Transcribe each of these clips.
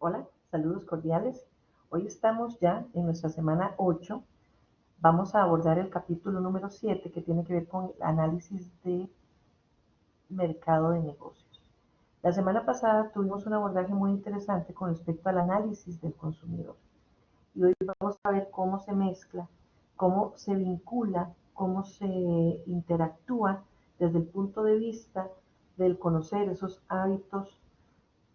Hola, saludos cordiales. Hoy estamos ya en nuestra semana 8. Vamos a abordar el capítulo número 7 que tiene que ver con el análisis de mercado de negocios. La semana pasada tuvimos un abordaje muy interesante con respecto al análisis del consumidor. Y hoy vamos a ver cómo se mezcla, cómo se vincula, cómo se interactúa desde el punto de vista del conocer esos hábitos,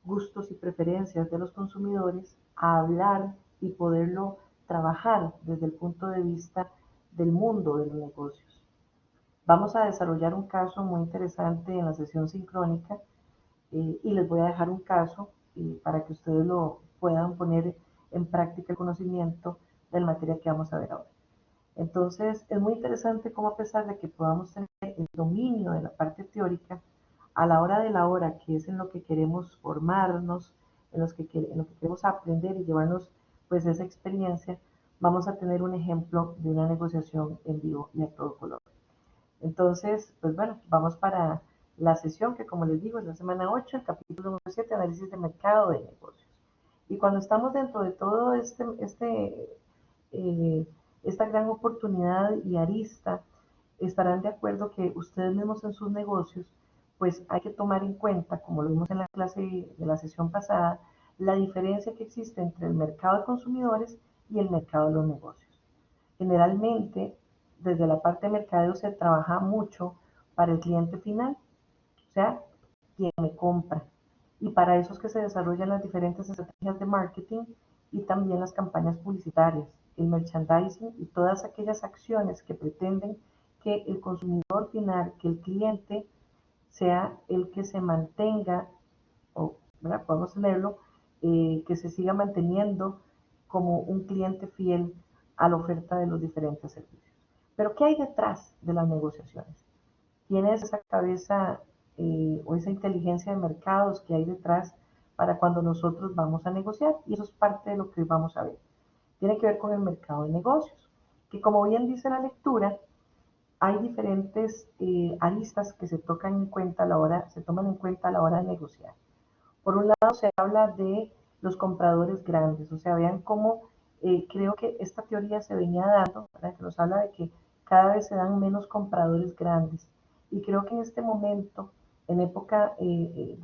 gustos y preferencias de los consumidores a hablar y poderlo trabajar desde el punto de vista del mundo de los negocios. Vamos a desarrollar un caso muy interesante en la sesión sincrónica y les voy a dejar un caso para que ustedes lo puedan poner en práctica el conocimiento de la materia que vamos a ver ahora. Entonces, es muy interesante cómo a pesar de que podamos tener el dominio de la parte teórica, a la hora de la hora, que es en lo que queremos formarnos, en lo que queremos aprender y llevarnos pues esa experiencia, vamos a tener un ejemplo de una negociación en vivo y a todo color. Entonces, pues bueno, vamos para la sesión que como les digo es la semana 8, el capítulo número 7, análisis de mercado de negocios. Y cuando estamos dentro de todo eh, esta gran oportunidad y arista, estarán de acuerdo que ustedes mismos en sus negocios, pues hay que tomar en cuenta, como lo vimos en la clase de la sesión pasada, la diferencia que existe entre el mercado de consumidores y el mercado de los negocios. Generalmente, desde la parte de mercadeo se trabaja mucho para el cliente final, o sea, quien me compra. Y para eso es que se desarrollan las diferentes estrategias de marketing y también las campañas publicitarias, el merchandising y todas aquellas acciones que pretenden que el consumidor final, que el cliente sea el que se mantenga, o ¿verdad? Podemos tenerlo, que se siga manteniendo como un cliente fiel a la oferta de los diferentes servicios. Pero ¿qué hay detrás de las negociaciones? ¿Quién es esa cabeza o esa inteligencia de mercados que hay detrás para cuando nosotros vamos a negociar? Y eso es parte de lo que vamos a ver. Tiene que ver con el mercado de negocios, que como bien dice la lectura, hay diferentes aristas que se toman en cuenta a la hora de negociar. Por un lado se habla de los compradores grandes, o sea, vean cómo creo que esta teoría se venía dando, ¿verdad? Que nos habla de que cada vez se dan menos compradores grandes. Y creo que en este momento, en época,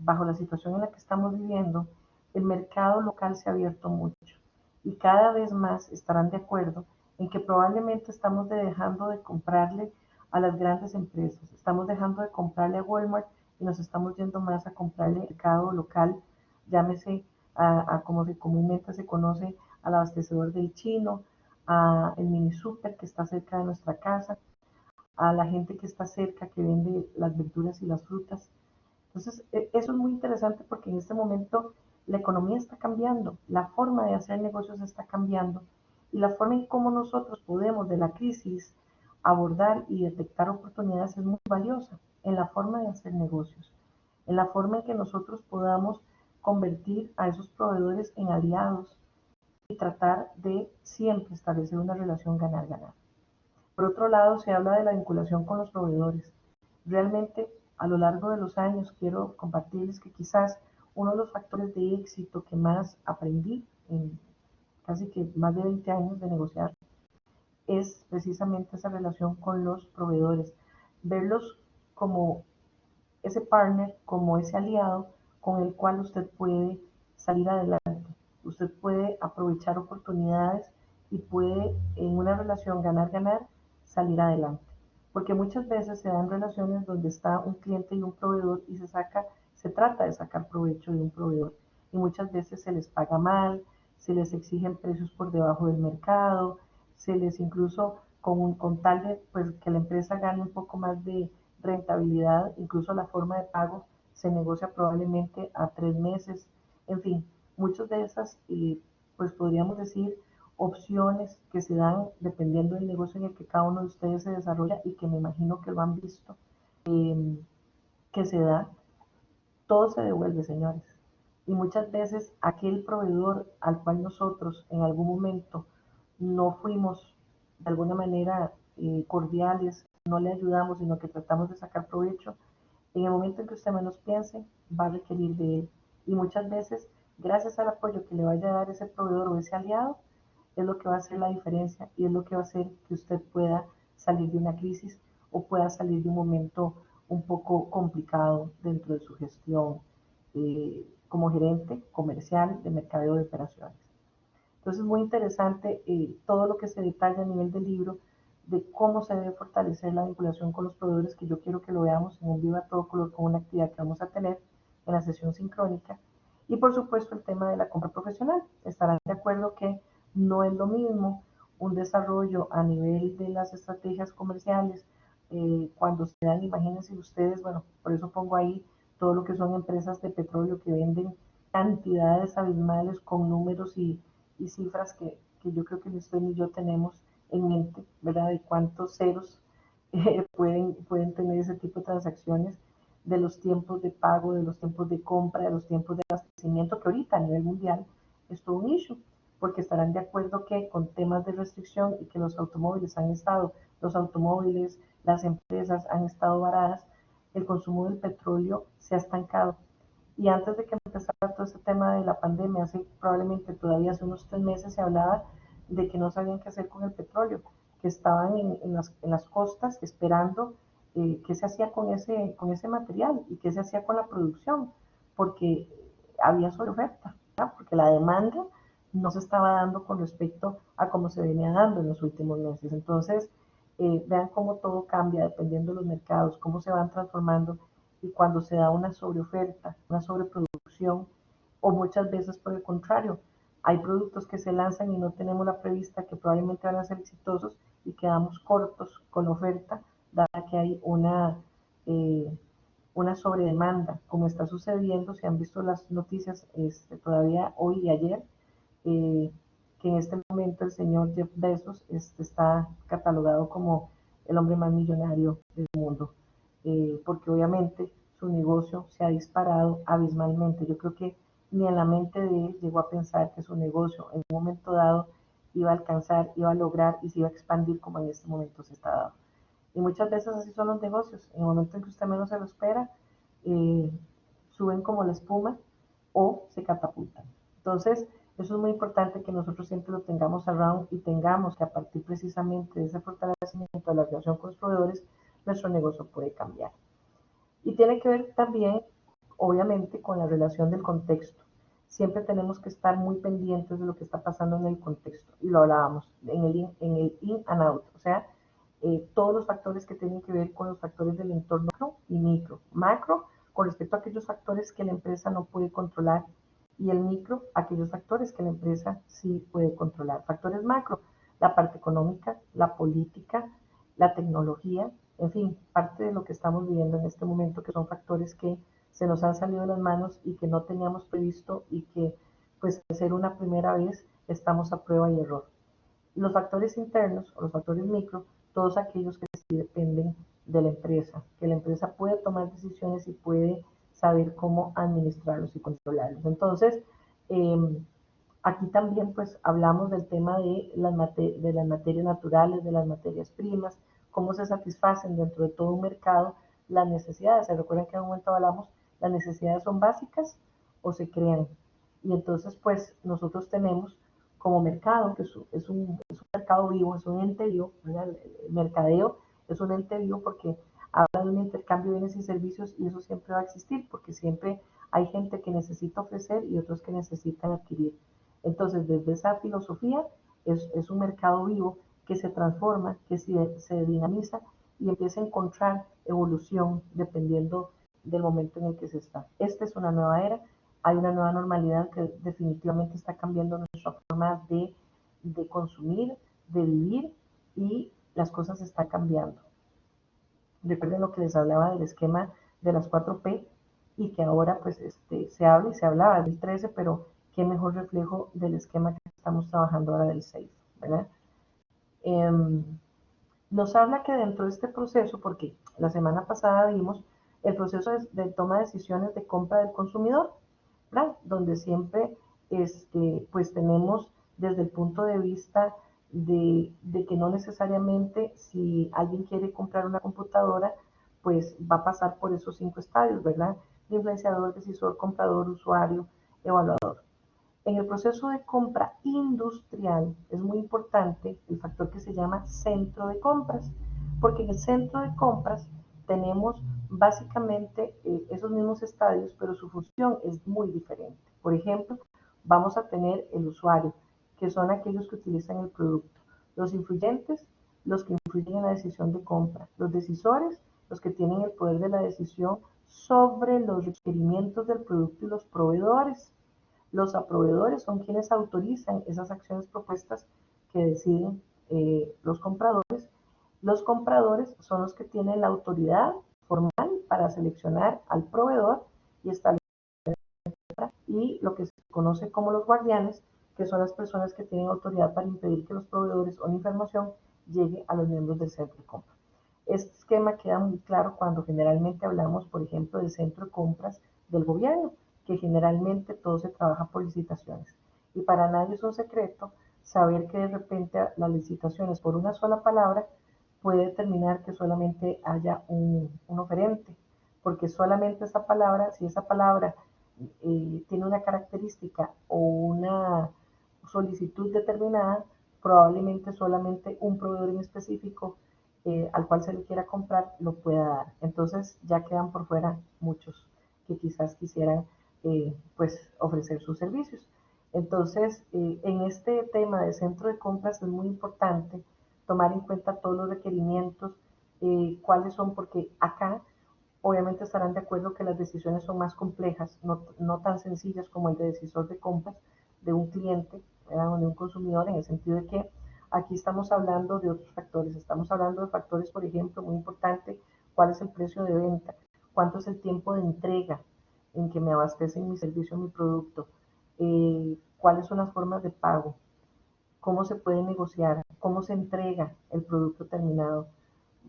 bajo la situación en la que estamos viviendo, el mercado local se ha abierto mucho. Y cada vez más estarán de acuerdo en que probablemente estamos dejando de comprarle a las grandes empresas, estamos dejando de comprarle a Walmart y nos estamos yendo más a comprarle al mercado local, llámese a como comúnmente se conoce al abastecedor del chino, a el mini super que está cerca de nuestra casa, a la gente que está cerca que vende las verduras y las frutas. Entonces, eso es muy interesante porque en este momento la economía está cambiando, la forma de hacer negocios está cambiando y la forma en cómo nosotros podemos de la crisis abordar y detectar oportunidades es muy valiosa en la forma de hacer negocios, en la forma en que nosotros podamos convertir a esos proveedores en aliados y tratar de siempre establecer una relación ganar-ganar. Por otro lado, se habla de la vinculación con los proveedores. Realmente, a lo largo de los años, quiero compartirles que quizás uno de los factores de éxito que más aprendí en casi que más de 20 años de negociar es precisamente esa relación con los proveedores. Verlos como ese partner, como ese aliado con el cual usted puede salir adelante. Usted puede aprovechar oportunidades y puede en una relación ganar-ganar salir adelante. Porque muchas veces se dan relaciones donde está un cliente y un proveedor y se trata de sacar provecho de un proveedor. Y muchas veces se les paga mal, se les exigen precios por debajo del mercado, se les incluso con tal de pues, que la empresa gane un poco más de rentabilidad, incluso la forma de pago se negocia probablemente a 3 meses, en fin, muchas de esas, pues podríamos decir, opciones que se dan dependiendo del negocio en el que cada uno de ustedes se desarrolla y que me imagino que lo han visto, que se da, todo se devuelve, señores. Y muchas veces aquel proveedor al cual nosotros en algún momento no fuimos de alguna manera cordiales, no le ayudamos, sino que tratamos de sacar provecho, en el momento en que usted menos piense, va a requerir de él. Y muchas veces gracias al apoyo que le vaya a dar ese proveedor o ese aliado, es lo que va a hacer la diferencia y es lo que va a hacer que usted pueda salir de una crisis o pueda salir de un momento un poco complicado dentro de su gestión como gerente comercial de mercadeo de operaciones. Entonces es muy interesante todo lo que se detalla a nivel del libro de cómo se debe fortalecer la vinculación con los proveedores, que yo quiero que lo veamos en un vivo a todo color con una actividad que vamos a tener en la sesión sincrónica. Y por supuesto el tema de la compra profesional. Estarán de acuerdo que no es lo mismo un desarrollo a nivel de las estrategias comerciales cuando se dan, imagínense ustedes, bueno, por eso pongo ahí todo lo que son empresas de petróleo que venden cantidades abismales con números y cifras que yo creo que ni usted ni yo tenemos en mente, ¿verdad? De cuántos ceros pueden tener ese tipo de transacciones, de los tiempos de pago, de los tiempos de compra, de los tiempos de abastecimiento, que ahorita a nivel mundial es todo un issue, porque estarán de acuerdo que con temas de restricción y que los automóviles, las empresas han estado varadas, el consumo del petróleo se ha estancado. Y antes de que empezara todo este tema de la pandemia, hace probablemente todavía hace unos 3 meses se hablaba de que no sabían qué hacer con el petróleo, que estaban en las costas esperando qué se hacía con ese material y qué se hacía con la producción, porque había sobreoferta, ¿verdad? Porque la demanda no se estaba dando con respecto a cómo se venía dando en los últimos meses. Entonces, vean cómo todo cambia dependiendo de los mercados, cómo se van transformando y cuando se da una sobreoferta, una sobreproducción, o muchas veces por el contrario, hay productos que se lanzan y no tenemos la prevista que probablemente van a ser exitosos y quedamos cortos con la oferta, dada que hay una sobredemanda, como está sucediendo, se han visto las noticias todavía hoy y ayer, eh, que en este momento el señor Jeff Bezos está catalogado como el hombre más millonario del mundo, porque obviamente su negocio se ha disparado abismalmente. Yo creo que ni en la mente de él llegó a pensar que su negocio en un momento dado iba a alcanzar, iba a lograr y se iba a expandir como en este momento se está dando. Y muchas veces así son los negocios. En el momento en que usted menos se lo espera, eh, suben como la espuma o se catapultan. Entonces, eso es muy importante que nosotros siempre lo tengamos around y tengamos que a partir precisamente de ese fortalecimiento de la relación con los proveedores, nuestro negocio puede cambiar. Y tiene que ver también, obviamente, con la relación del contexto. Siempre tenemos que estar muy pendientes de lo que está pasando en el contexto. Y lo hablábamos, en el in and out. O sea, todos los factores que tienen que ver con los factores del entorno macro y micro. Macro, con respecto a aquellos factores que la empresa no puede controlar, y el micro, aquellos factores que la empresa sí puede controlar. Factores macro, la parte económica, la política, la tecnología, en fin, parte de lo que estamos viviendo en este momento, que son factores que se nos han salido de las manos y que no teníamos previsto y que, pues, al ser una primera vez, estamos a prueba y error. Los factores internos o los factores micro, todos aquellos que sí dependen de la empresa, que la empresa puede tomar decisiones y puede saber cómo administrarlos y controlarlos. Entonces, eh, aquí también pues hablamos del tema de las materias naturales, de las materias primas, cómo se satisfacen dentro de todo un mercado las necesidades. ¿Se recuerdan que en un momento hablamos, las necesidades son básicas o se crean? Y entonces pues nosotros tenemos como mercado, que es un mercado vivo, es un ente vivo, ¿verdad? El mercadeo es un ente vivo porque habla de un intercambio de bienes y servicios y eso siempre va a existir porque siempre hay gente que necesita ofrecer y otros que necesitan adquirir. Entonces, desde esa filosofía, es un mercado vivo que se transforma, que se dinamiza y empieza a encontrar evolución dependiendo del momento en el que se está. Esta es una nueva era, hay una nueva normalidad que definitivamente está cambiando nuestra forma de consumir, de vivir y las cosas están cambiando. Recuerden lo que les hablaba del esquema de las 4P y que ahora pues se habla y se hablaba del 13, pero qué mejor reflejo del esquema que estamos trabajando ahora del 6, ¿verdad? Eh, Nos habla que dentro de este proceso, porque la semana pasada vimos el proceso de toma de decisiones de compra del consumidor, ¿verdad? Donde siempre pues tenemos desde el punto de vista de que no necesariamente si alguien quiere comprar una computadora, pues va a pasar por esos 5 estadios, ¿verdad? De influenciador, decisor, comprador, usuario, evaluador. En el proceso de compra industrial es muy importante el factor que se llama centro de compras, porque en el centro de compras tenemos básicamente esos mismos estadios, pero su función es muy diferente. Por ejemplo, vamos a tener el usuario, que son aquellos que utilizan el producto, los influyentes, los que influyen en la decisión de compra, los decisores, los que tienen el poder de la decisión sobre los requerimientos del producto y los proveedores. Los aproveedores son quienes autorizan esas acciones propuestas que deciden los compradores. Los compradores son los que tienen la autoridad formal para seleccionar al proveedor y establecer y lo que se conoce como los guardianes, que son las personas que tienen autoridad para impedir que los proveedores o la información llegue a los miembros del centro de compra. Este esquema queda muy claro cuando generalmente hablamos, por ejemplo, del centro de compras del gobierno, que generalmente todo se trabaja por licitaciones. Y para nadie es un secreto saber que de repente las licitaciones por una sola palabra puede determinar que solamente haya un oferente, porque solamente esa palabra, si esa palabra tiene una característica o una solicitud determinada, probablemente solamente un proveedor en específico al cual se le quiera comprar lo pueda dar. Entonces ya quedan por fuera muchos que quizás quisieran pues ofrecer sus servicios. Entonces, en este tema de centro de compras es muy importante tomar en cuenta todos los requerimientos, cuáles son, porque acá obviamente estarán de acuerdo que las decisiones son más complejas, no tan sencillas como el de decisor de compras de un cliente, ¿verdad? O de un consumidor, en el sentido de que aquí estamos hablando de otros factores, estamos hablando de factores, por ejemplo, muy importante, cuál es el precio de venta, cuánto es el tiempo de entrega en que me abastecen mi servicio, mi producto, cuáles son las formas de pago, cómo se puede negociar, cómo se entrega el producto terminado,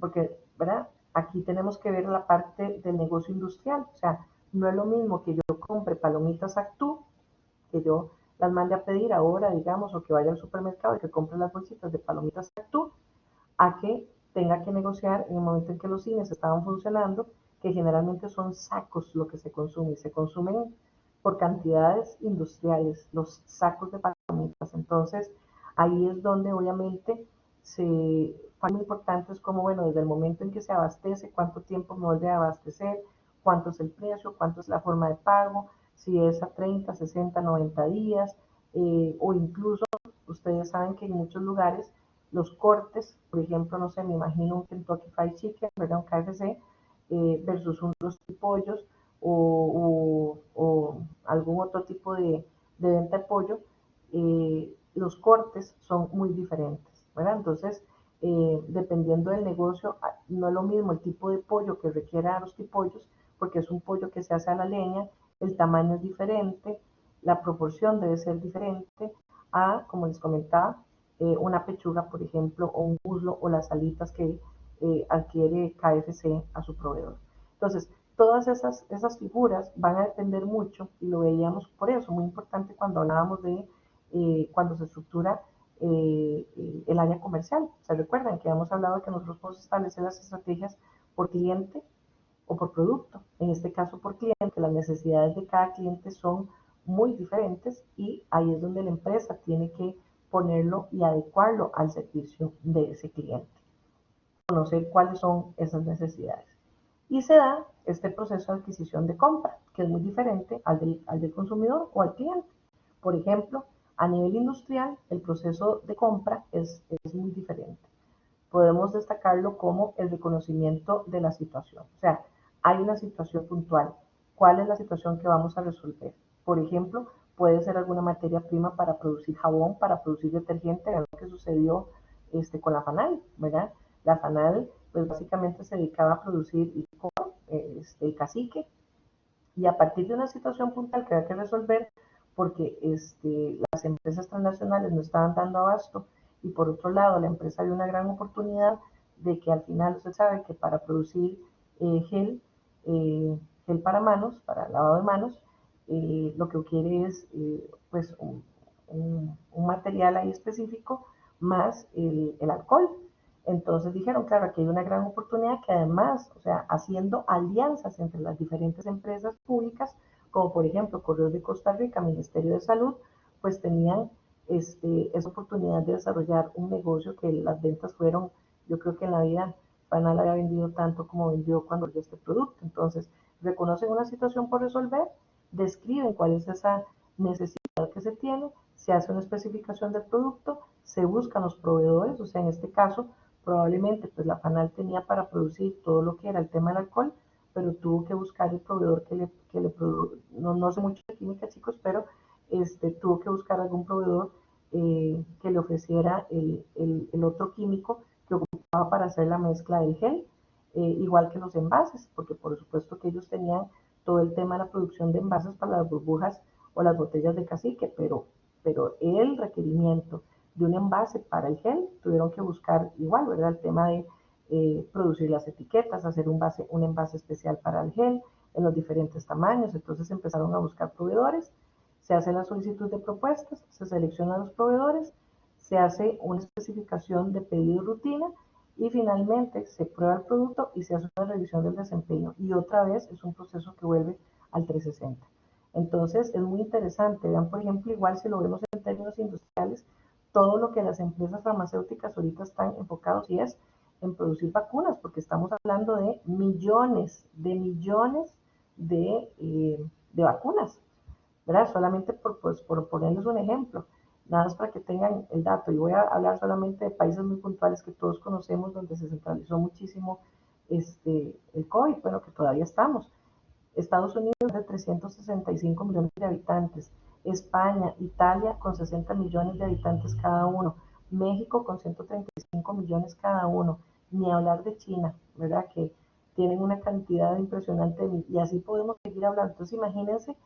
porque, ¿verdad? Aquí tenemos que ver la parte del negocio industrial, o sea, no es lo mismo que yo compre palomitas Actú, que yo las mande a pedir ahora, digamos, o que vaya al supermercado y que compre las bolsitas de palomitas Actú, a que tenga que negociar en el momento en que los cines estaban funcionando, que generalmente son sacos lo que se consume, y se consumen por cantidades industriales, los sacos de palomitas. Entonces, ahí es donde obviamente se muy importante es como, bueno, desde el momento en que se abastece, cuánto tiempo me vuelve a abastecer, cuánto es el precio, cuánto es la forma de pago, si es a 30, 60, 90 días, o incluso ustedes saben que en muchos lugares los cortes, por ejemplo, no sé, me imagino un Kentucky Fried Chicken, ¿verdad? Un KFC, versus unos pollos o algún otro tipo de venta de pollo, los cortes son muy diferentes, ¿verdad? Entonces, dependiendo del negocio, no es lo mismo el tipo de pollo que requiera los tipollos, porque es un pollo que se hace a la leña, el tamaño es diferente, la proporción debe ser diferente a, como les comentaba, una pechuga, por ejemplo, o un muslo o las alitas que adquiere KFC a su proveedor. Entonces, todas esas figuras van a depender mucho, y lo veíamos por eso, muy importante cuando hablábamos de cuando se estructura el área comercial. ¿Se recuerdan que habíamos hablado de que nosotros podemos establecer las estrategias por cliente o por producto? En este caso por cliente, las necesidades de cada cliente son muy diferentes y ahí es donde la empresa tiene que ponerlo y adecuarlo al servicio de ese cliente, conocer cuáles son esas necesidades. Y se da este proceso de adquisición de compra, que es muy diferente al del consumidor o al cliente. Por ejemplo, a nivel industrial, el proceso de compra es muy diferente. Podemos destacarlo como el reconocimiento de la situación. O sea, hay una situación puntual. ¿Cuál es la situación que vamos a resolver? Por ejemplo, puede ser alguna materia prima para producir jabón, para producir detergente, lo que sucedió con la FANAL, ¿verdad? La FANAL, pues básicamente se dedicaba a producir licor, el cacique, y a partir de una situación puntual que había que resolver, porque las empresas transnacionales no estaban dando abasto, y por otro lado la empresa vio una gran oportunidad de que al final usted sabe que para producir gel, gel para manos, para lavado de manos, lo que quiere es pues un material ahí específico más el alcohol. Entonces dijeron, claro, aquí hay una gran oportunidad que además, o sea, haciendo alianzas entre las diferentes empresas públicas, como por ejemplo Correos de Costa Rica, Ministerio de Salud, pues tenían esa oportunidad de desarrollar un negocio que las ventas fueron, yo creo que en la vida Panal había vendido tanto como vendió cuando vendió este producto. Entonces, reconocen una situación por resolver, describen cuál es esa necesidad que se tiene, se hace una especificación del producto, se buscan los proveedores, o sea, en este caso, probablemente pues la Panal tenía para producir todo lo que era el tema del alcohol, pero tuvo que buscar el proveedor no sé mucho de química, chicos, pero tuvo que buscar algún proveedor que le ofreciera el otro químico que ocupaba para hacer la mezcla del gel, igual que los envases, porque por supuesto que ellos tenían todo el tema de la producción de envases para las burbujas o las botellas de cacique, pero el requerimiento de un envase para el gel tuvieron que buscar igual, ¿verdad? El tema de producir las etiquetas, hacer un envase especial para el gel en los diferentes tamaños, entonces empezaron a buscar proveedores, se hace la solicitud de propuestas, se seleccionan los proveedores, se hace una especificación de pedido y rutina y finalmente se prueba el producto y se hace una revisión del desempeño y otra vez es un proceso que vuelve al 360. Entonces es muy interesante, vean por ejemplo, igual si lo vemos en términos industriales, todo lo que las empresas farmacéuticas ahorita están enfocados y es en producir vacunas, porque estamos hablando de millones de vacunas, ¿verdad? Solamente por ponerles un ejemplo, nada más para que tengan el dato. Y voy a hablar solamente de países muy puntuales que todos conocemos, donde se centralizó muchísimo el COVID, bueno, que todavía estamos. Estados Unidos de 365 millones de habitantes, España, Italia con 60 millones de habitantes cada uno, México con 135 millones cada uno, ni hablar de China, ¿verdad? Que tienen una cantidad impresionante y así podemos seguir hablando. Entonces imagínense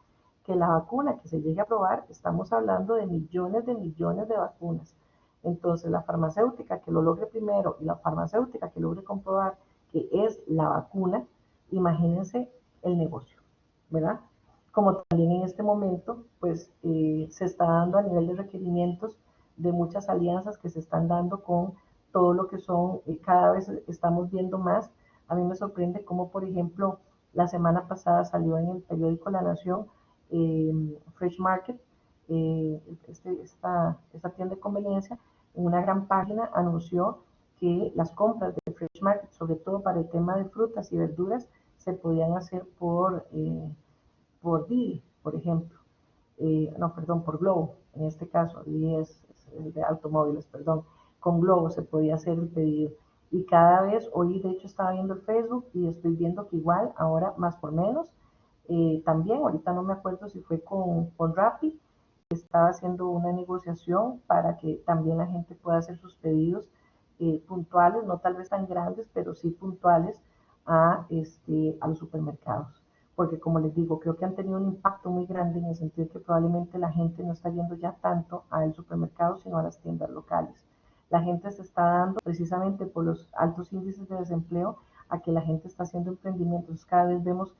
que la vacuna que se llegue a probar, estamos hablando de millones de vacunas. Entonces la farmacéutica que lo logre primero y la farmacéutica que logre comprobar que es la vacuna, imagínense el negocio, ¿verdad? Como también en este momento, pues se está dando a nivel de requerimientos de muchas alianzas que se están dando con todo lo que son, cada vez estamos viendo más. A mí me sorprende cómo, por ejemplo, la semana pasada salió en el periódico La Nación, Fresh Market, esta tienda de conveniencia, en una gran página anunció que las compras de Fresh Market, sobre todo para el tema de frutas y verduras, se podían hacer por Didi, por ejemplo. No, perdón, por Globo, en este caso, Didi es de automóviles, perdón. Con Globo se podía hacer el pedido. Y cada vez, hoy de hecho estaba viendo el Facebook y estoy viendo que igual, ahora más por menos, también, ahorita no me acuerdo si fue con Rappi, estaba haciendo una negociación para que también la gente pueda hacer sus pedidos puntuales, no tal vez tan grandes, pero sí puntuales a los supermercados. Porque como les digo, creo que han tenido un impacto muy grande en el sentido de que probablemente la gente no está yendo ya tanto al supermercado, sino a las tiendas locales. La gente se está dando, precisamente por los altos índices de desempleo, a que la gente está haciendo emprendimientos. Cada vez vemos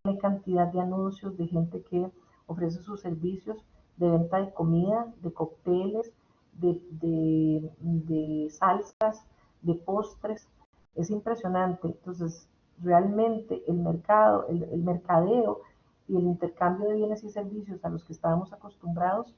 una cantidad de anuncios de gente que ofrece sus servicios de venta de comida, de cócteles, de salsas, de postres. Es impresionante. Entonces, realmente el mercado, el mercadeo y el intercambio de bienes y servicios a los que estábamos acostumbrados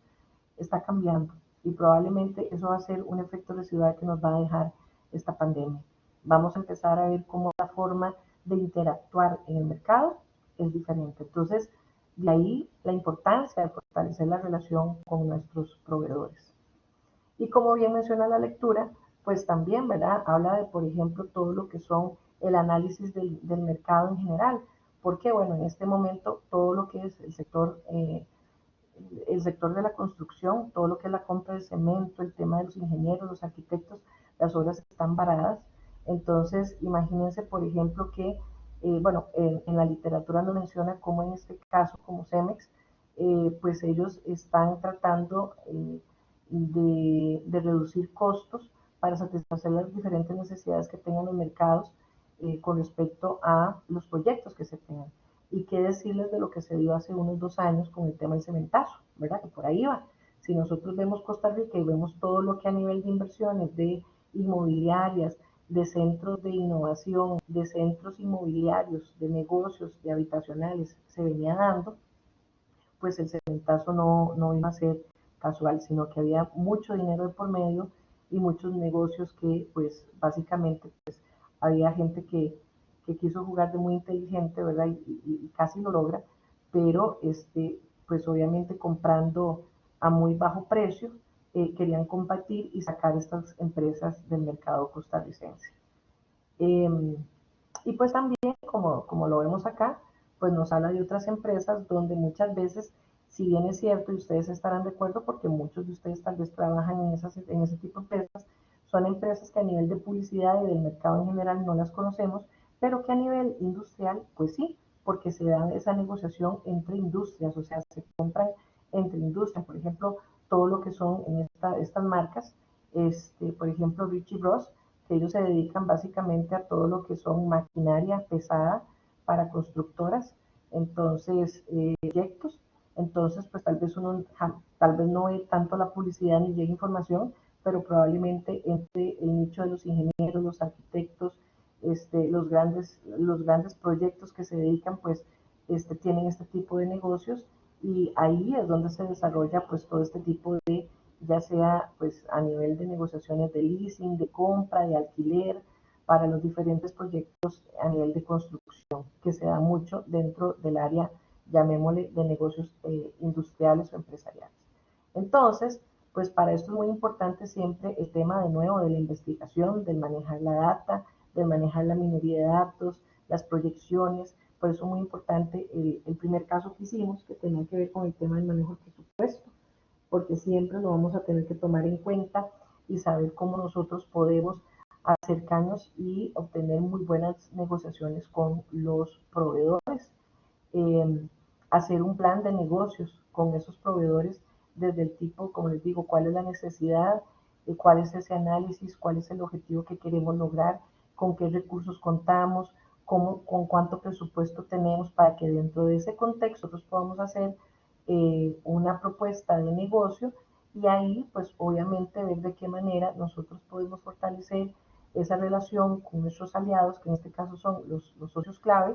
está cambiando y probablemente eso va a ser un efecto residual que nos va a dejar esta pandemia. Vamos a empezar a ver cómo la forma de interactuar en el mercado es diferente. Entonces, de ahí la importancia de fortalecer la relación con nuestros proveedores. Y como bien menciona la lectura, pues también, ¿verdad? Habla de, por ejemplo, todo lo que son el análisis del mercado en general. Porque, bueno, en este momento todo lo que es el sector de la construcción, todo lo que es la compra de cemento, el tema de los ingenieros, los arquitectos, las obras están varadas. Entonces, imagínense, por ejemplo, que, bueno, en la literatura nos menciona cómo en este caso, como Cemex, pues ellos están tratando de reducir costos para satisfacer las diferentes necesidades que tengan los mercados con respecto a los proyectos que se tengan. Y qué decirles de lo que se dio hace unos 2 años con el tema del cementazo, ¿verdad? Que por ahí va. Si nosotros vemos Costa Rica y vemos todo lo que a nivel de inversiones, de inmobiliarias, de centros de innovación, de centros inmobiliarios, de negocios, de habitacionales, se venía dando, pues el cementazo no iba a ser casual, sino que había mucho dinero de por medio y muchos negocios que pues básicamente pues había gente que quiso jugar de muy inteligente, ¿verdad? Y casi lo logra, pero pues obviamente comprando a muy bajo precio, querían combatir y sacar estas empresas del mercado costarricense. Eh, y pues también, como lo vemos acá, pues nos habla de otras empresas donde muchas veces, si bien es cierto, y ustedes estarán de acuerdo porque muchos de ustedes tal vez trabajan en ese tipo de empresas, son empresas que a nivel de publicidad y del mercado en general no las conocemos, pero que a nivel industrial, pues sí, porque se da esa negociación entre industrias, o sea, se compran entre industrias, por ejemplo, todo lo que son en estas marcas, por ejemplo, Richie Bros, que ellos se dedican básicamente a todo lo que son maquinaria pesada para constructoras, entonces, proyectos, entonces pues tal vez uno, tal vez no ve tanto la publicidad ni llega información, pero probablemente entre el nicho de los ingenieros, los arquitectos, los grandes proyectos que se dedican, pues tienen este tipo de negocios y ahí es donde se desarrolla pues todo este tipo de, ya sea pues a nivel de negociaciones de leasing, de compra, de alquiler, para los diferentes proyectos a nivel de construcción, que se da mucho dentro del área, llamémosle, de negocios industriales o empresariales. Entonces, pues para esto es muy importante siempre el tema de nuevo de la investigación, del manejar la data, del manejar la minería de datos, las proyecciones. Por eso es muy importante el primer caso que hicimos, que tenía que ver con el tema del manejo del presupuesto, porque siempre lo vamos a tener que tomar en cuenta y saber cómo nosotros podemos acercarnos y obtener muy buenas negociaciones con los proveedores, eh, hacer un plan de negocios con esos proveedores desde el tipo, como les digo, cuál es la necesidad, cuál es ese análisis, cuál es el objetivo que queremos lograr, con qué recursos contamos, con cuánto presupuesto tenemos para que dentro de ese contexto nosotros podamos hacer una propuesta de negocio y ahí pues obviamente ver de qué manera nosotros podemos fortalecer esa relación con nuestros aliados, que en este caso son los socios clave,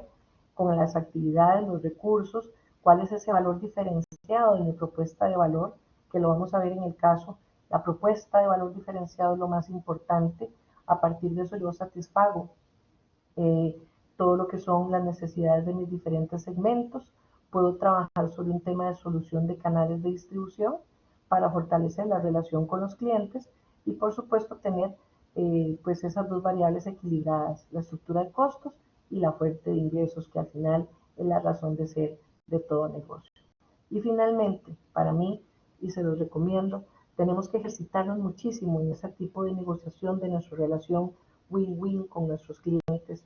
con las actividades, los recursos, cuál es ese valor diferenciado de mi propuesta de valor, que lo vamos a ver en el caso, la propuesta de valor diferenciado es lo más importante, a partir de eso yo satisfago eh, todo lo que son las necesidades de mis diferentes segmentos, puedo trabajar sobre un tema de solución de canales de distribución para fortalecer la relación con los clientes y por supuesto tener pues esas dos variables equilibradas, la estructura de costos y la fuente de ingresos, que al final es la razón de ser de todo negocio. Y finalmente, para mí, y se los recomiendo, tenemos que ejercitarnos muchísimo en ese tipo de negociación de nuestra relación win-win con nuestros clientes,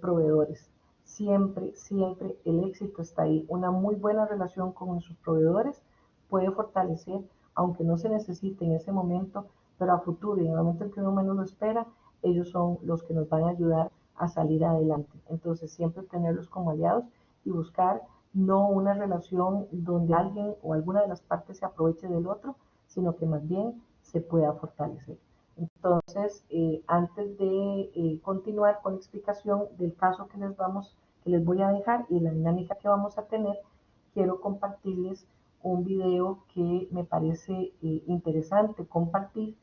proveedores. Siempre, siempre el éxito está ahí. Una muy buena relación con nuestros proveedores puede fortalecer, aunque no se necesite en ese momento, pero a futuro y en el momento en que uno menos lo espera, ellos son los que nos van a ayudar a salir adelante. Entonces, siempre tenerlos como aliados y buscar no una relación donde alguien o alguna de las partes se aproveche del otro, sino que más bien se pueda fortalecer. Entonces, antes de continuar con la explicación del caso que les voy a dejar y la dinámica que vamos a tener, quiero compartirles un video que me parece interesante compartir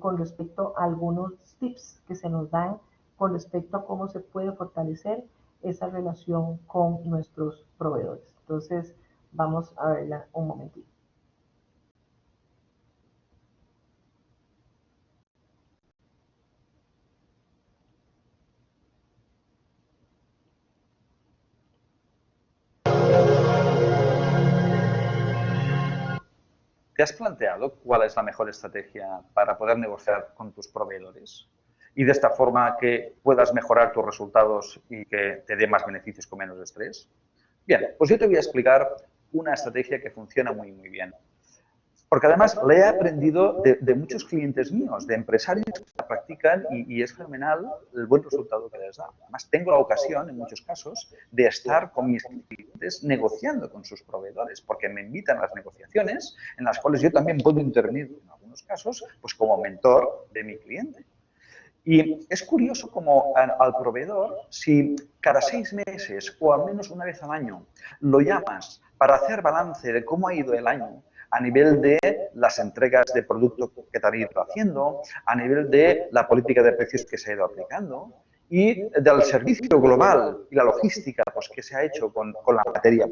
con respecto a algunos tips que se nos dan con respecto a cómo se puede fortalecer esa relación con nuestros proveedores. Entonces, vamos a verla un momentito. ¿Te has planteado cuál es la mejor estrategia para poder negociar con tus proveedores? Y de esta forma que puedas mejorar tus resultados y que te dé más beneficios con menos estrés. Bien, pues yo te voy a explicar una estrategia que funciona muy, muy bien. Porque además le he aprendido de muchos clientes míos, de empresarios que la practican y es fenomenal el buen resultado que les da. Además, tengo la ocasión, en muchos casos, de estar con mis clientes negociando con sus proveedores, porque me invitan a las negociaciones en las cuales yo también puedo intervenir, en algunos casos, pues como mentor de mi cliente. Y es curioso como al proveedor, si cada 6 meses o al menos una vez al año lo llamas para hacer balance de cómo ha ido el año a nivel de las entregas de producto que te han ido haciendo, a nivel de la política de precios que se ha ido aplicando y del servicio global y la logística pues, que se ha hecho con la materia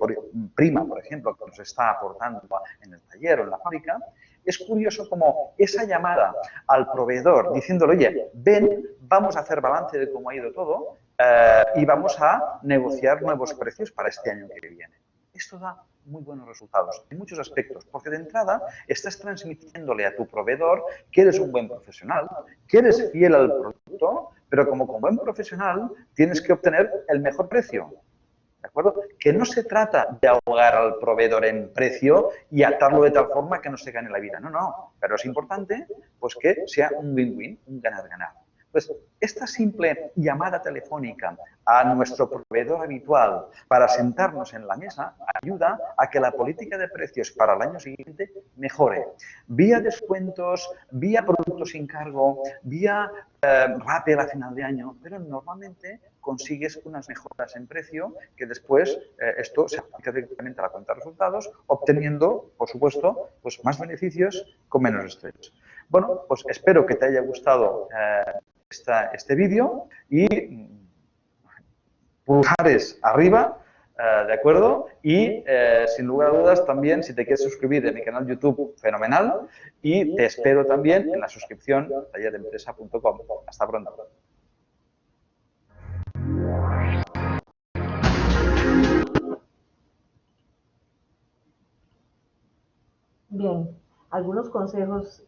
prima, por ejemplo, que nos está aportando en el taller o en la fábrica, es curioso como esa llamada al proveedor diciéndole, oye, ven, vamos a hacer balance de cómo ha ido todo y vamos a negociar nuevos precios para este año que viene. Esto da muy buenos resultados en muchos aspectos, porque de entrada estás transmitiéndole a tu proveedor que eres un buen profesional, que eres fiel al producto, pero como buen profesional tienes que obtener el mejor precio. ¿De acuerdo? Que no se trata de ahogar al proveedor en precio y atarlo de tal forma que no se gane la vida. No, no. Pero es importante pues, que sea un win-win, un ganar-ganar. Pues esta simple llamada telefónica a nuestro proveedor habitual para sentarnos en la mesa ayuda a que la política de precios para el año siguiente mejore. Vía descuentos, vía productos sin cargo, vía rappel a final de año, pero normalmente consigues unas mejoras en precio que después esto se aplica directamente a la cuenta de resultados, obteniendo, por supuesto, pues más beneficios con menos estrés. Bueno, pues espero que te haya gustado este vídeo y pulgares arriba, ¿de acuerdo? Y sin lugar a dudas también, si te quieres suscribir a mi canal YouTube, fenomenal. Y te espero también en la suscripción tallerempresa.com. Hasta pronto. Bien, algunos consejos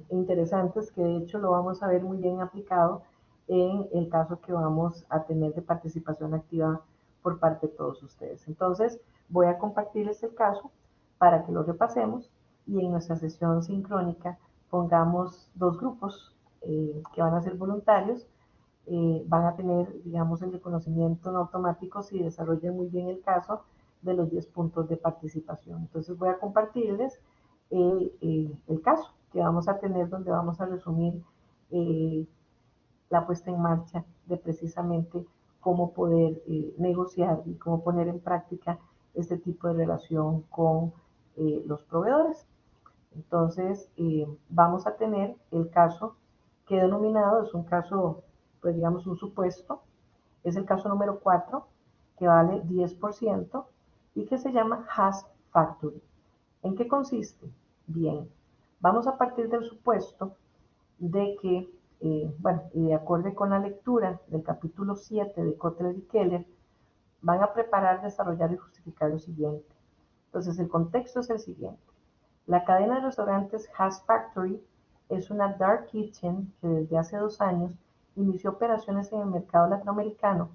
interesantes que de hecho lo vamos a ver muy bien aplicado en el caso que vamos a tener de participación activa por parte de todos ustedes. Entonces, voy a compartirles el caso para que lo repasemos y en nuestra sesión sincrónica pongamos dos grupos que van a ser voluntarios, van a tener, digamos, el reconocimiento en automático si desarrollan muy bien el caso de los 10 puntos de participación. Entonces voy a compartirles el caso que vamos a tener donde vamos a resumir la puesta en marcha de precisamente cómo poder negociar y cómo poner en práctica este tipo de relación con los proveedores. Entonces, vamos a tener el caso que he denominado, es un caso, pues digamos, un supuesto, es el caso número 4, que vale 10% y que se llama Has Factory. ¿En qué consiste? Bien, vamos a partir del supuesto de que, bueno, y de acuerdo con la lectura del capítulo 7 de Kotler y Keller, van a preparar, desarrollar y justificar lo siguiente. Entonces, el contexto es el siguiente. La cadena de restaurantes Has Factory es una dark kitchen que desde hace 2 años inició operaciones en el mercado latinoamericano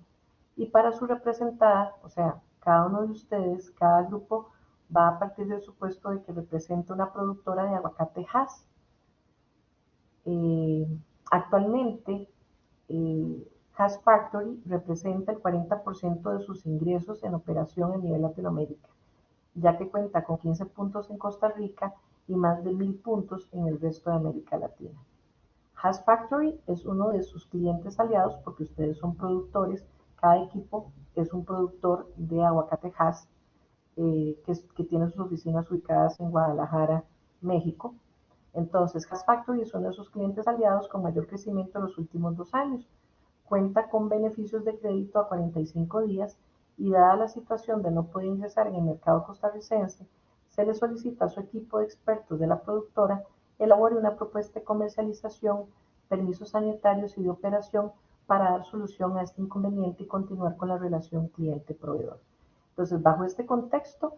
y para su representada, o sea, cada uno de ustedes, cada grupo va a partir del supuesto de que representa una productora de aguacate Has. Eh, Actualmente, Has Factory representa el 40% de sus ingresos en operación a nivel Latinoamérica, ya que cuenta con 15 puntos en Costa Rica y más de 1000 puntos en el resto de América Latina. Has Factory es uno de sus clientes aliados porque ustedes son productores, cada equipo es un productor de aguacate Has, que tiene sus oficinas ubicadas en Guadalajara, México. Entonces, Has Factory es uno de sus clientes aliados con mayor crecimiento en los últimos 2 años. Cuenta con beneficios de crédito a 45 días y dada la situación de no poder ingresar en el mercado costarricense, se le solicita a su equipo de expertos de la productora elabore una propuesta de comercialización, permisos sanitarios y de operación para dar solución a este inconveniente y continuar con la relación cliente-proveedor. Entonces, bajo este contexto,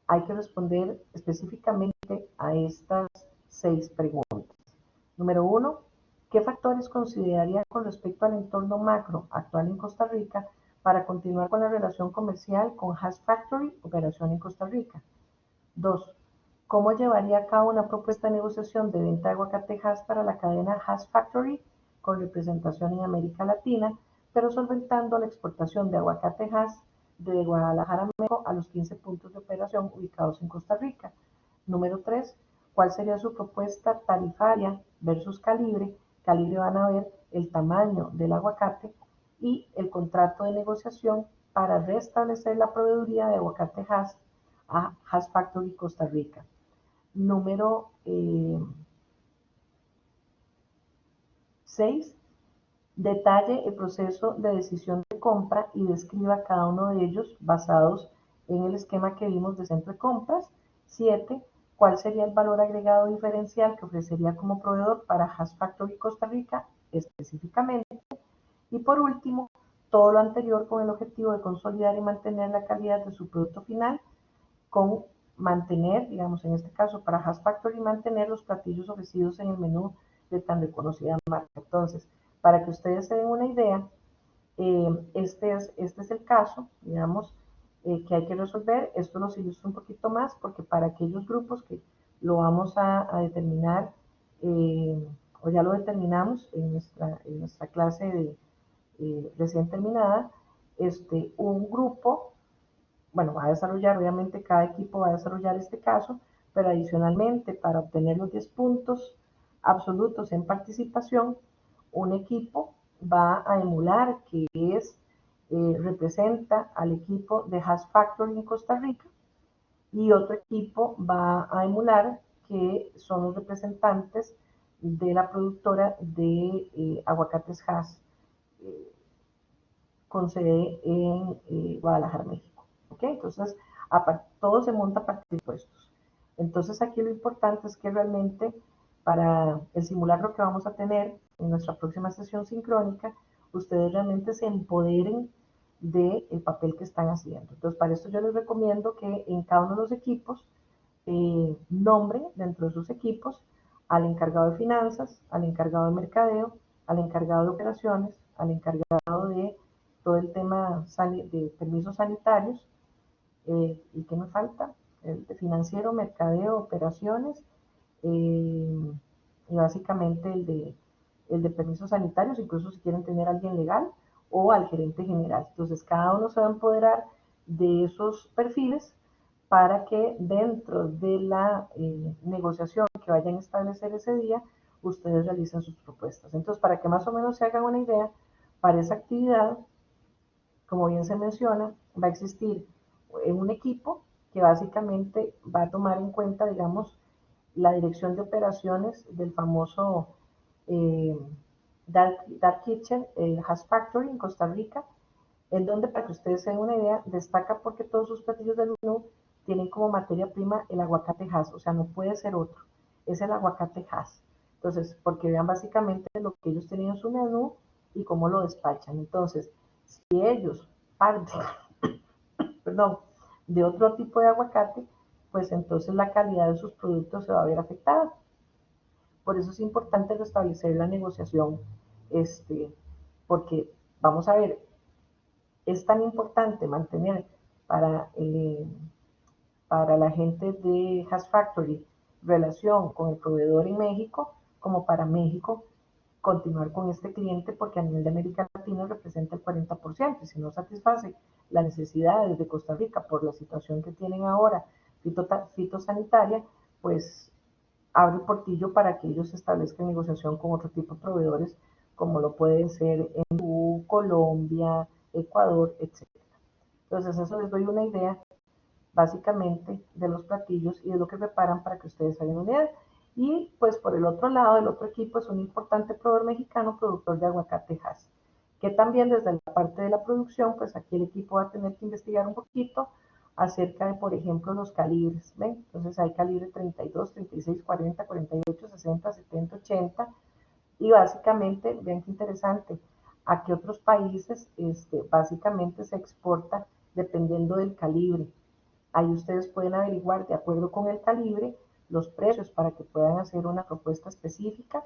hay que responder específicamente a estas 6 preguntas. Número 1, ¿qué factores consideraría con respecto al entorno macro actual en Costa Rica para continuar con la relación comercial con Has Factory, operación en Costa Rica? 2, ¿cómo llevaría a cabo una propuesta de negociación de venta de aguacate Has para la cadena Has Factory con representación en América Latina, pero solventando la exportación de aguacate Has de Guadalajara a México a los 15 puntos de operación ubicados en Costa Rica? Número 3, ¿cuál sería su propuesta tarifaria versus calibre calibre van a ver el tamaño del aguacate y el contrato de negociación para restablecer la proveeduría de aguacate Hass a Hass Factory Costa Rica. Número 6. Detalle el proceso de decisión de compra y describa cada uno de ellos basados en el esquema que vimos de centro de compras. 7. ¿Cuál sería el valor agregado diferencial que ofrecería como proveedor para Hass Factory Costa Rica específicamente? Y por último, todo lo anterior con el objetivo de consolidar y mantener la calidad de su producto final, con mantener, digamos en este caso para Hass Factory, mantener los platillos ofrecidos en el menú de tan reconocida marca. Entonces, para que ustedes se den una idea, este es el caso, digamos, que hay que resolver. Esto los ilustra un poquito más porque para aquellos grupos que lo vamos a determinar, o ya lo determinamos en nuestra clase de recién terminada, un grupo, bueno, va a desarrollar, obviamente cada equipo va a desarrollar este caso, pero adicionalmente para obtener los 10 puntos absolutos en participación, un equipo va a emular que representa al equipo de Hass Factory en Costa Rica y otro equipo va a emular que son los representantes de la productora de aguacates Hass con sede en Guadalajara, México. ¿Ok? Entonces, todo se monta a partir de puestos. Entonces, aquí lo importante es que realmente para el simulacro que vamos a tener en nuestra próxima sesión sincrónica, ustedes realmente se empoderen del papel que están haciendo. Entonces, para esto yo les recomiendo que en cada uno de los equipos nombren dentro de sus equipos al encargado de finanzas, al encargado de mercadeo, al encargado de operaciones, al encargado de todo el tema de permisos sanitarios, y ¿qué me falta? El de financiero, mercadeo, operaciones, y básicamente el de permisos sanitarios, incluso si quieren tener a alguien legal, o al gerente general. Entonces, cada uno se va a empoderar de esos perfiles para que dentro de la negociación que vayan a establecer ese día, ustedes realicen sus propuestas. Entonces, para que más o menos se hagan una idea, para esa actividad, como bien se menciona, va a existir un equipo que básicamente va a tomar en cuenta, digamos, la dirección de operaciones del famoso eh, Dark Kitchen, el Hass Factory en Costa Rica, en donde, para que ustedes se den una idea, destaca porque todos sus platillos del menú tienen como materia prima el aguacate Hass, o sea, no puede ser otro, es el aguacate Hass. Entonces, porque vean básicamente lo que ellos tenían en su menú y cómo lo despachan. Entonces, si ellos parten, perdón, de otro tipo de aguacate, pues entonces la calidad de sus productos se va a ver afectada. Por eso es importante restablecer la negociación, porque vamos a ver, es tan importante mantener para, para la gente de Hass Factory relación con el proveedor en México como para México continuar con este cliente, porque a nivel de América Latina representa el 40%, y si no satisface las necesidades de Costa Rica por la situación que tienen ahora fitosanitaria, pues abre el portillo para que ellos establezcan negociación con otro tipo de proveedores, como lo pueden ser en Perú, Colombia, Ecuador, etcétera. Entonces, eso les doy una idea básicamente de los platillos y de lo que preparan para que ustedes hagan una idea. Y pues por el otro lado, el otro equipo es un importante proveedor mexicano, productor de aguacate Hass, que también desde la parte de la producción, pues aquí el equipo va a tener que investigar un poquito acerca de, por ejemplo, los calibres. ¿Ven? Entonces hay calibre 32, 36, 40, 48, 60, 70, 80. Y básicamente, vean qué interesante, a qué otros países básicamente se exporta dependiendo del calibre. Ahí ustedes pueden averiguar, de acuerdo con el calibre, los precios para que puedan hacer una propuesta específica.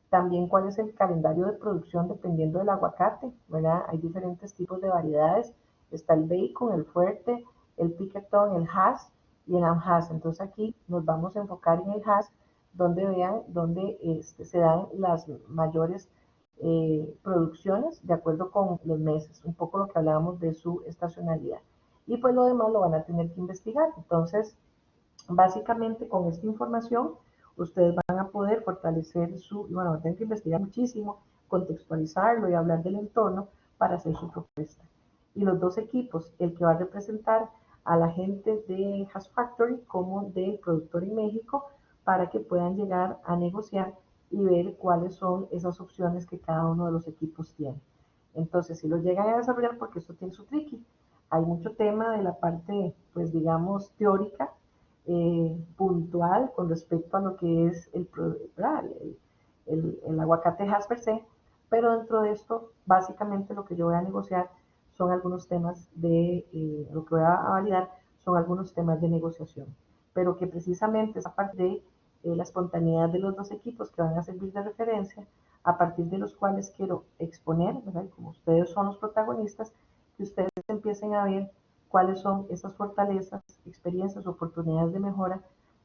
También cuál es el calendario de producción dependiendo del aguacate, ¿verdad? Hay diferentes tipos de variedades. Está el bacon, el fuerte, el piquetón, el Hass y el Amhass. Entonces aquí nos vamos a enfocar en el Hass, donde vean donde se dan las mayores producciones de acuerdo con los meses, un poco lo que hablábamos de su estacionalidad. Y pues lo demás lo van a tener que investigar. Entonces, básicamente con esta información, ustedes van a poder fortalecer bueno, van a tener que investigar muchísimo, contextualizarlo y hablar del entorno para hacer su propuesta. Y los dos equipos, el que va a representar a la gente de Hash Factory como del productor en México, para que puedan llegar a negociar y ver cuáles son esas opciones que cada uno de los equipos tiene. Entonces, si lo llegan a desarrollar, porque esto tiene su tricky, hay mucho tema de la parte, pues digamos, teórica, puntual con respecto a lo que es el aguacate hash per se, pero dentro de esto, básicamente lo que yo voy a negociar son algunos temas lo que voy a validar son algunos temas de negociación, pero que precisamente esa parte de la espontaneidad de los dos equipos que van a servir de referencia, a partir de los cuales quiero exponer, ¿verdad? Como ustedes son los protagonistas, que ustedes empiecen a ver cuáles son esas fortalezas, experiencias, oportunidades de mejora,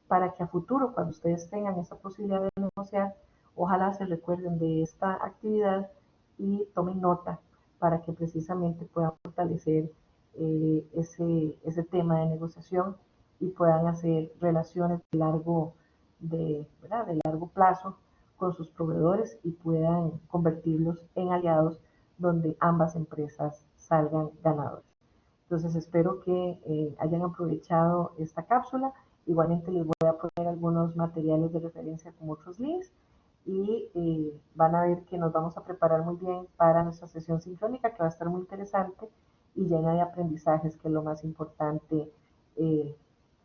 para que a futuro, cuando ustedes tengan esa posibilidad de negociar, ojalá se recuerden de esta actividad y tomen nota para que precisamente puedan fortalecer ese tema de negociación y puedan hacer relaciones de largo plazo con sus proveedores y puedan convertirlos en aliados donde ambas empresas salgan ganadoras. Entonces espero que hayan aprovechado esta cápsula. Igualmente les voy a poner algunos materiales de referencia con otros links y van a ver que nos vamos a preparar muy bien para nuestra sesión sincrónica, que va a estar muy interesante y llena de aprendizajes, que es lo más importante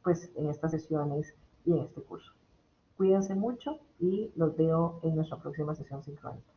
pues en estas sesiones y en este curso. Cuídense mucho y los veo en nuestra próxima sesión sincrónica.